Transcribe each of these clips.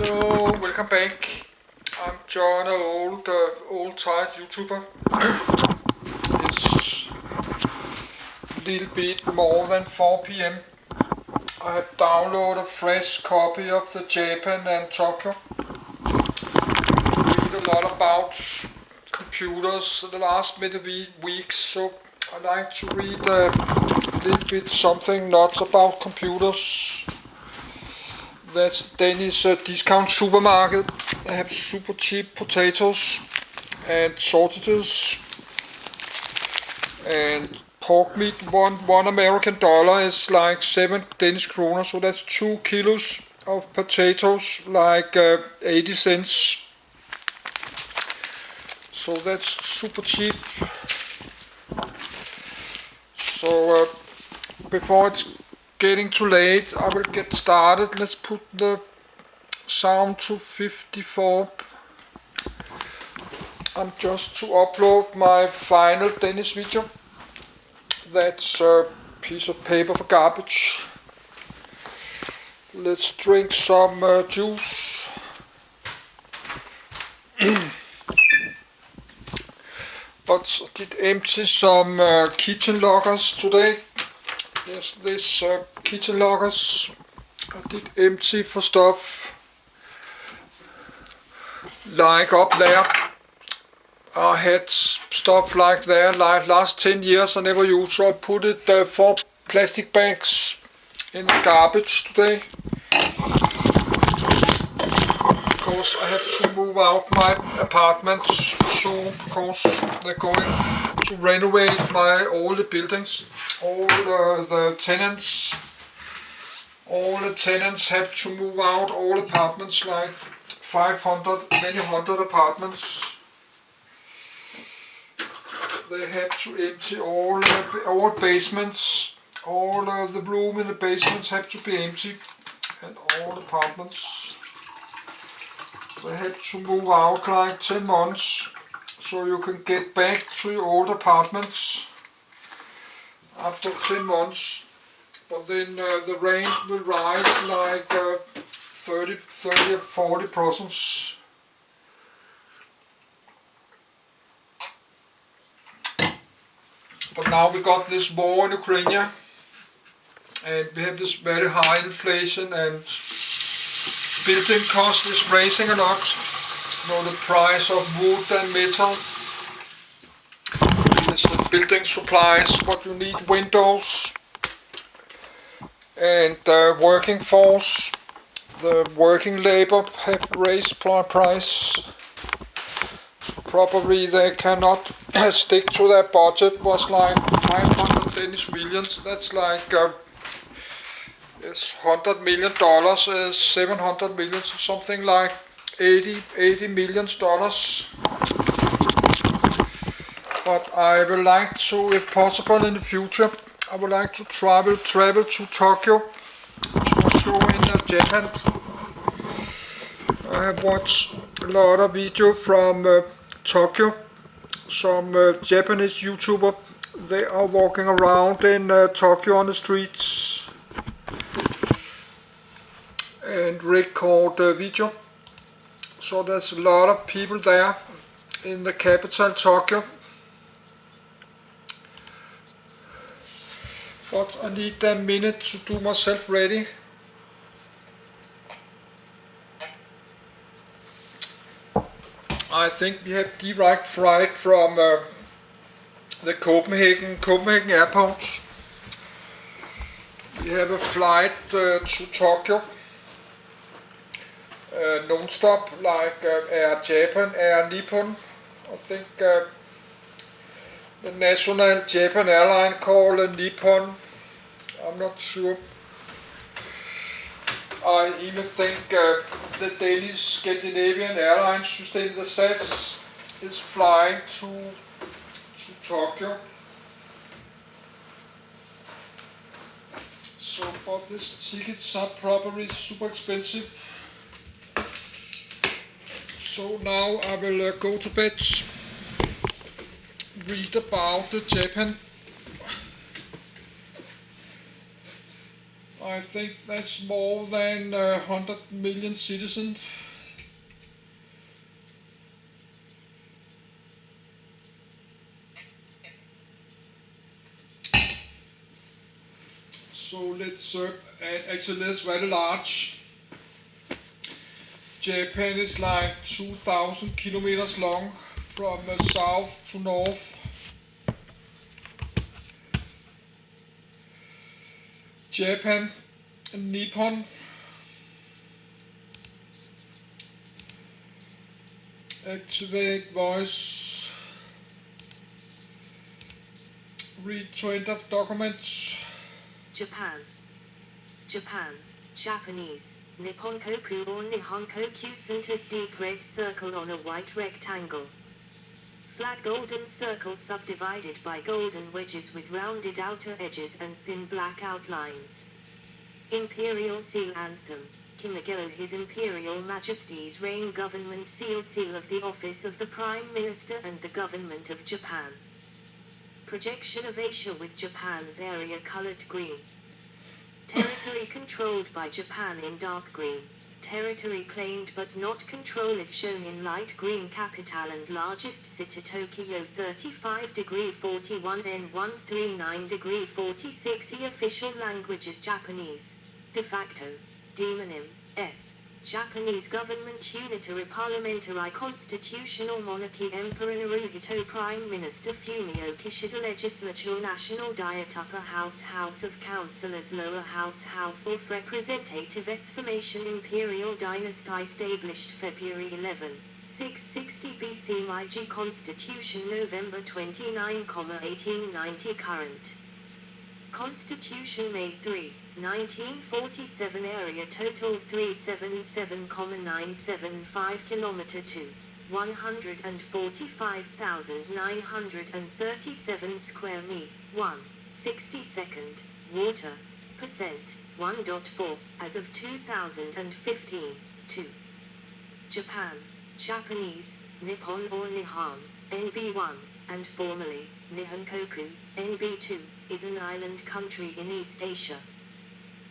Hello, welcome back. I'm John, an old tired YouTuber. It's a little bit more than 4 p.m. I have downloaded a fresh copy of the Japan and Tokyo. Read a lot about computers the last many weeks, so I like to read a little bit something not about computers. That's Danish discount supermarket. They have super cheap potatoes and sausages and pork meat. One American dollar is like 7 Danish kroner, so that's 2 kilos of potatoes, like 80 cents. So that's super cheap. So before it's getting too late, I will get started. Let's put the sound to 54. I'm just to upload my final Danish video. That's a piece of paper for garbage. Let's drink some juice. But I did empty some kitchen lockers today. Yes, this kitchen lockers I did empty for stuff like up there. I had stuff like there like last 10 years I never used, so I put it 4 plastic bags in the garbage today. Because I have to move out my apartment soon, because they're going to renovate all the buildings. All the tenants have to move out, all apartments, like 500, many hundred apartments. They have to empty all basements, all the room in the basements have to be empty, and all apartments. They have to move out like 10 months, so you can get back to your old apartments after 10 months. But then the rent will rise like 30 or 40%. But now we got this war in Ukraine, and we have this very high inflation, and building cost is rising a lot. You know, the price of wood and metal. This is building supplies, what you need, windows, and working force. The working labor have raised price. Probably they cannot stick to their budget. Was like 500 Danish millions. That's like it's $100 million is 700 million, so something like 80 million dollars. But I would like to, if possible in the future, I would like to travel to Tokyo in Japan. I have watched a lot of video from Tokyo. Some Japanese YouTuber, they are walking around in Tokyo on the streets and record the video. So there's a lot of people there in the capital Tokyo. But I need a minute to do myself ready. I think we have direct flight from the Copenhagen airport. We have a flight to Tokyo, non-stop, like Air Japan, Air Nippon. I think the national Japan airline called Nippon. I'm not sure. I even think the Danish Scandinavian airline system, the SAS, is flying to Tokyo. So, but these tickets are probably super expensive. So now I will go to bed, read about the Japan. I think that's more than 100 million citizens. So let's actually that's very large. Japan is like 2,000 kilometers long from south to north. Japan, Nippon, activate voice, read trend of documents. Japan. Japan. Japanese. Nippon Koku or Nihon Koku centered deep red circle on a white rectangle. Flat golden circle subdivided by golden wedges with rounded outer edges and thin black outlines. Imperial Seal Anthem. Kimigo His Imperial Majesty's Reign Government Seal Seal of the Office of the Prime Minister and the Government of Japan. Projection of Asia with Japan's area colored green. Territory controlled by Japan in dark green. Territory claimed but not controlled shown in light green. Capital and largest city Tokyo 35°41 N 139°46 Official languages Japanese. De facto. Demonym. S. Japanese government unitary parliamentary constitutional monarchy Emperor Naruhito Prime Minister Fumio Kishida Legislature National Diet Upper House House of Councillors Lower House House of Representatives Formation Imperial Dynasty established February 11, 660 BC Meiji Constitution November 29, 1890 Current Constitution May 3, 1947 Area total 377,975 km to 145,937 square mi. 1. 62nd. Water. Percent. 1.4, as of 2015. 2. Japan. Japanese, Nippon or Nihon, NB1, and formerly, Nihon Koku, NB2, is an island country in East Asia.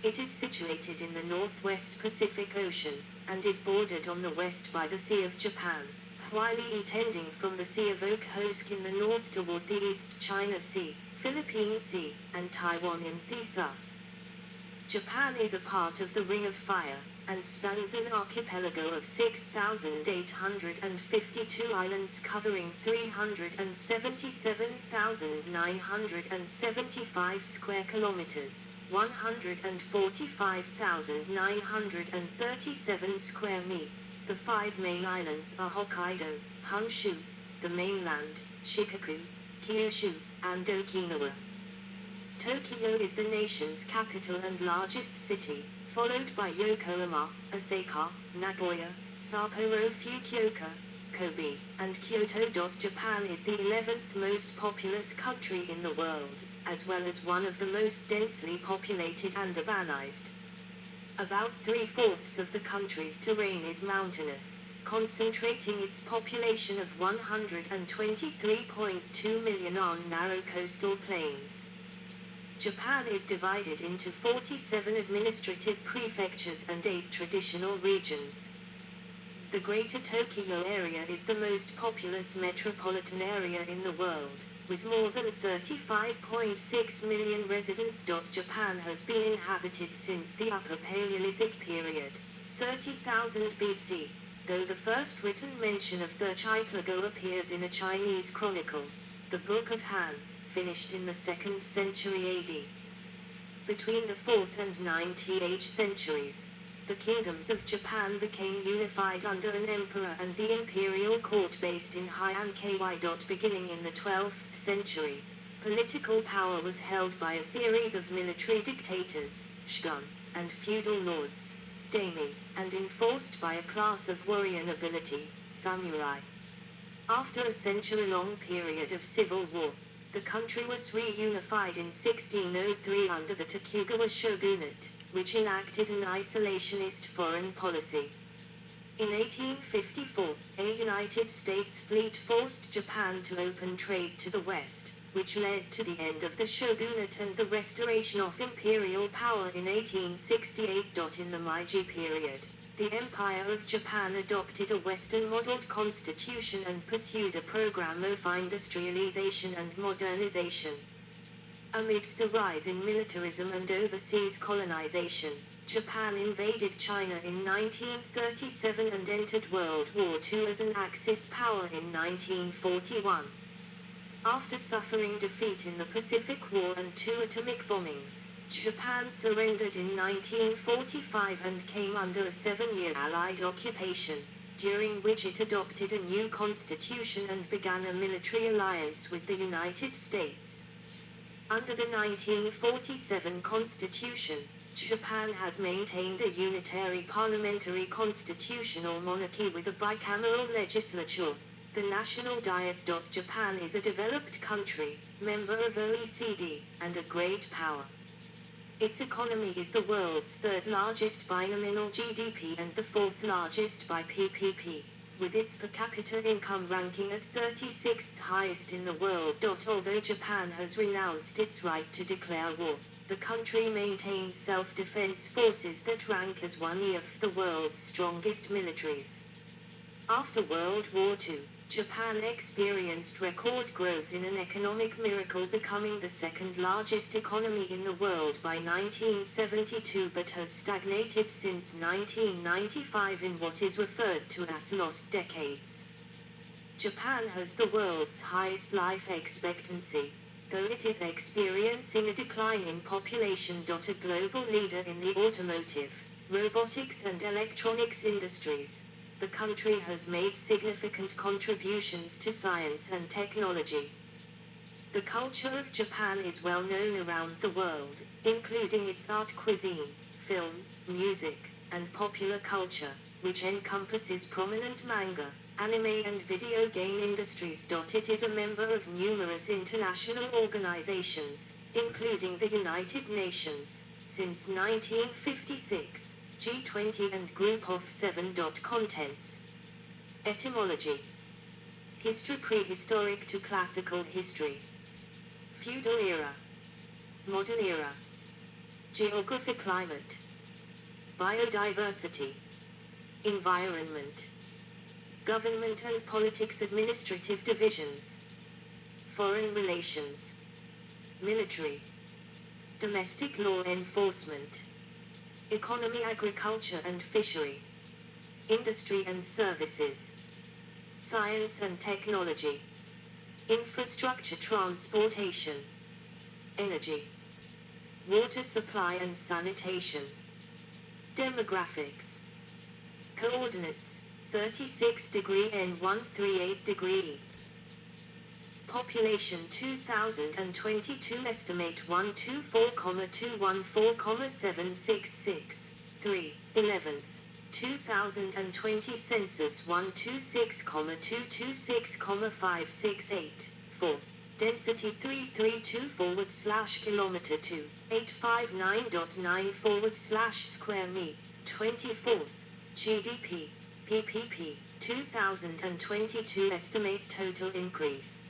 It is situated in the northwest Pacific Ocean, and is bordered on the west by the Sea of Japan, while tending from the Sea of Okhotsk in the north toward the East China Sea, Philippine Sea, and Taiwan in the south. Japan is a part of the Ring of Fire, and spans an archipelago of 6,852 islands covering 377,975 square kilometers, 145,937 square mi. The 5 main islands are Hokkaido, Honshu, the mainland, Shikoku, Kyushu, and Okinawa. Tokyo is the nation's capital and largest city, followed by Yokohama, Osaka, Nagoya, Sapporo Fukuoka, Kobe, and Kyoto. Japan is the 11th most populous country in the world, as well as one of the most densely populated and urbanized. About 3/4 of the country's terrain is mountainous, concentrating its population of 123.2 million on narrow coastal plains. Japan is divided into 47 administrative prefectures and 8 traditional regions. The Greater Tokyo area is the most populous metropolitan area in the world, with more than 35.6 million residents. Japan has been inhabited since the Upper Paleolithic period, 30,000 BC, though the first written mention of the archipelago appears in a Chinese chronicle, the Book of Han, finished in the 2nd century AD. Between the 4th and 9th centuries, the kingdoms of Japan became unified under an emperor and the imperial court based in Heian Ky. Beginning in the 12th century, political power was held by a series of military dictators, shogun, and feudal lords, daimyo, and enforced by a class of warrior nobility, samurai. After a century-long period of civil war, the country was reunified in 1603 under the Tokugawa shogunate, which enacted an isolationist foreign policy. In 1854, a United States fleet forced Japan to open trade to the West, which led to the end of the shogunate and the restoration of imperial power in 1868. In the Meiji period, the Empire of Japan adopted a Western-modeled constitution and pursued a program of industrialization and modernization. Amidst a rise in militarism and overseas colonization, Japan invaded China in 1937 and entered World War II as an Axis power in 1941. After suffering defeat in the Pacific War and 2 atomic bombings, Japan surrendered in 1945 and came under a 7-year Allied occupation, during which it adopted a new constitution and began a military alliance with the United States. Under the 1947 Constitution, Japan has maintained a unitary parliamentary constitution or monarchy with a bicameral legislature. The National Diet. Japan is a developed country, member of OECD, and a great power. Its economy is the world's 3rd largest by nominal GDP and the 4th largest by PPP, with its per capita income ranking at 36th highest in the world. Although Japan has renounced its right to declare war, the country maintains self-defense forces that rank as one of the world's strongest militaries. After World War II, Japan experienced record growth in an economic miracle, becoming the 2nd largest economy in the world by 1972, but has stagnated since 1995 in what is referred to as lost decades. Japan has the world's highest life expectancy, though it is experiencing a decline in population. A global leader in the automotive, robotics and electronics industries, the country has made significant contributions to science and technology. The culture of Japan is well known around the world, including its art, cuisine, film, music, and popular culture, which encompasses prominent manga, anime and video game industries. It is a member of numerous international organizations, including the United Nations, since 1956. G20 and Group of 7. Contents. Etymology. History. Prehistoric to classical history. Feudal era. Modern era. Geography. Climate. Biodiversity. Environment. Government and politics. Administrative divisions. Foreign relations. Military. Domestic law enforcement. Economy. Agriculture and fishery. Industry and services. Science and technology. Infrastructure. Transportation. Energy. Water supply and sanitation. Demographics. Coordinates, 36 degree N 138 degree E. Population 2022 estimate 124,214,766, 11th. 2020 census 126,226,568, 4. Density 332/kilometer 2, 859.9/square me, 24th. GDP, PPP, 2022 estimate total increase.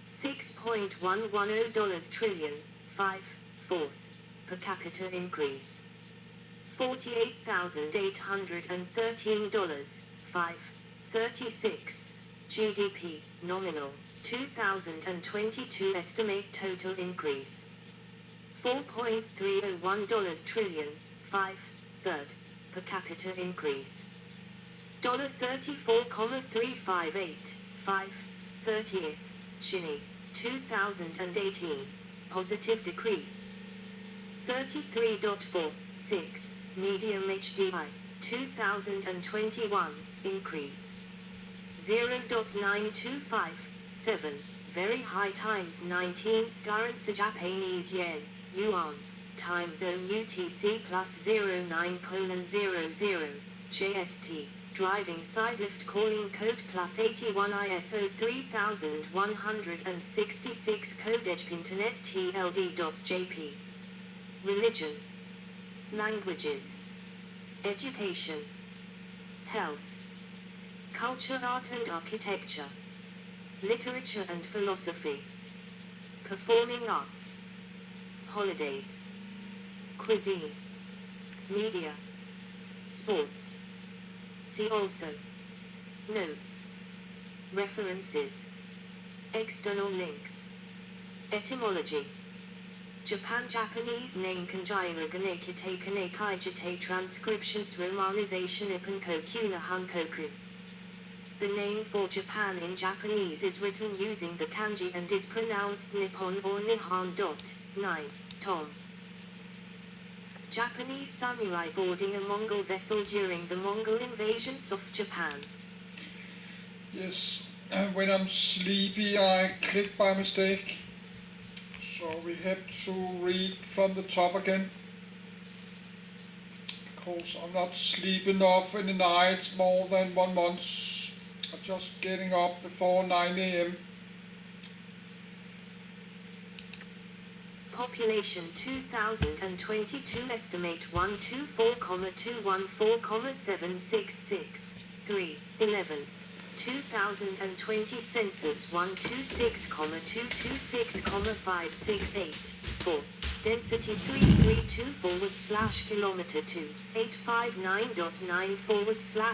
$6.110 trillion, 5/4, per capita increase. $48,813, 5/36, GDP, nominal, 2022 estimate total increase. $4.301 trillion, 5/3, per capita increase. $34,358, 5/30th, Chile, 2018, positive decrease. 33.46, medium HDI, 2021, increase. 0.9257, very high times 19th currency Japanese yen, yuan, time zone UTC plus 09:00, JST. Driving side lift calling code plus 81 ISO 3166 code edge internet TLD.jp. Religion. Languages. Education. Health. Culture, art and architecture. Literature and philosophy. Performing arts. Holidays. Cuisine. Media. Sports. See also. Notes. References. External links. Etymology. Japanese name Kanjira Ganekite Kanekaijite transcriptions romanization Ippenkoku Hankoku. The name for Japan in Japanese is written using the kanji and is pronounced Nippon or Nihon. 9. Tom. Japanese samurai boarding a Mongol vessel during the Mongol invasions of Japan. Yes, when I'm sleepy I click by mistake. So we have to read from the top again. Because I'm not sleeping enough in the night more than 1 month. I'm just getting up before 9 a.m. Population 2022 estimate 124,214,766. 3. 11th. 2020 census 126,226,568. 4. Density 332/kilometer 2, 859.9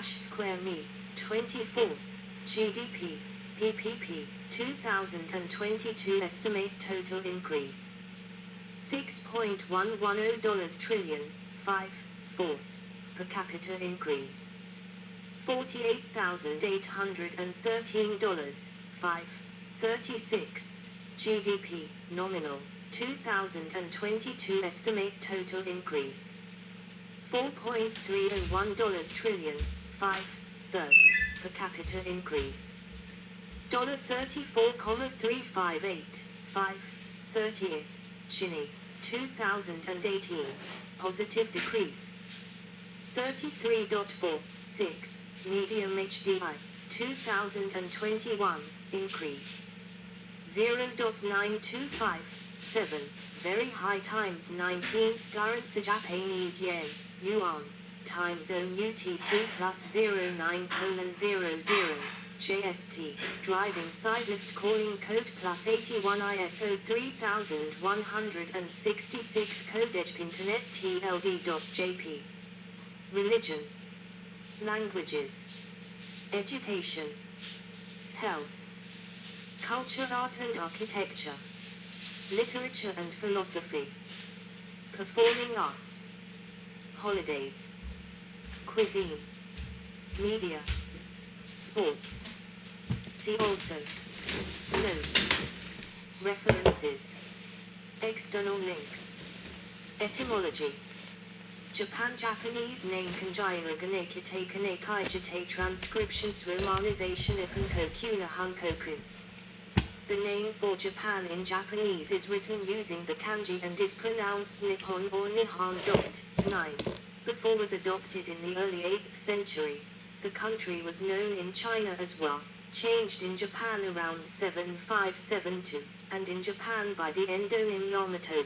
/square me. 24th. GDP. PPP. 2022 estimate total increase. $6.110 trillion. 5. 4th. Per capita increase. $48,813. 5. 36th. GDP. Nominal. 2022 estimate total increase. $4.301 trillion. 5. 3rd. Per capita increase. $34,358. 5. 30th. Chile. 2018. Positive decrease. 33.46. Medium HDI. 2021. Increase. 0.9257. Very high times 19th currency Japanese yen. Yuan. Time zone UTC plus 09:00. JST. Driving side lift calling code plus 81 ISO 3166 code edge internet TLD.jp. Religion. Languages. Education. Health. Culture, art and architecture. Literature and philosophy. Performing arts. Holidays. Cuisine. Media. Sports. See also. Notes. References. External links. Etymology. Japanese name Kanjira Ganekite Kanekaijite transcriptions romanization Ippenkoku Hankoku. The name for Japan in Japanese is written using the kanji and is pronounced Nippon or Nihon. 9. Before was adopted in the early 8th century. The country was known in China as well, changed in Japan around 7572, and in Japan by the endonym Yamato.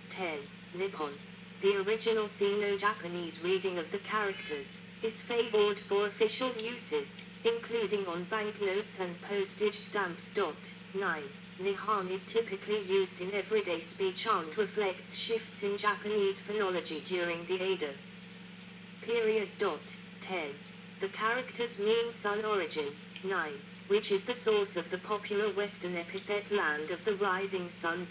10. Nippon. The original Sino-Japanese reading of the characters is favored for official uses, including on banknotes and postage stamps. 9. Nihon is typically used in everyday speech and reflects shifts in Japanese phonology during the Edo period. 10. The characters mean sun origin. 9. Which is the source of the popular Western epithet land of the rising sun.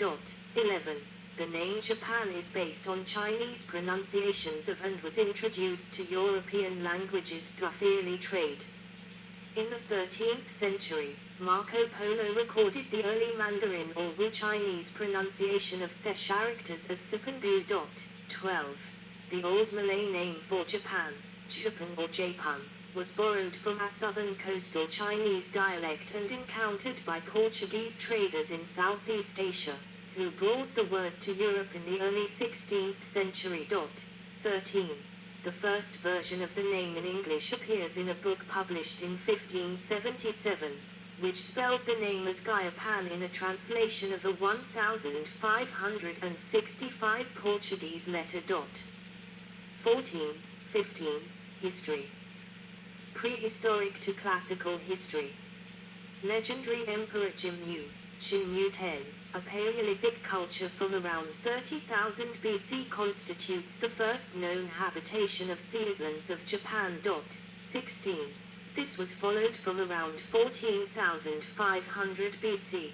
11. The name Japan is based on Chinese pronunciations of and was introduced to European languages through early trade. In the 13th century, Marco Polo recorded the early Mandarin or Wu Chinese pronunciation of the characters as Sipangu. 12. The Old Malay name for Japan, Japan or Japan, was borrowed from a southern coastal Chinese dialect and encountered by Portuguese traders in Southeast Asia, who brought the word to Europe in the early 16th century. 13. The first version of the name in English appears in a book published in 1577, which spelled the name as Gaiapan in a translation of a 1565 Portuguese letter. 14. 15. History. Prehistoric to classical history. Legendary Emperor Jimmu, Chinmuten, a Paleolithic culture from around 30,000 BC, constitutes the first known habitation of the islands of Japan. 16. This was followed from around 14,500 BC.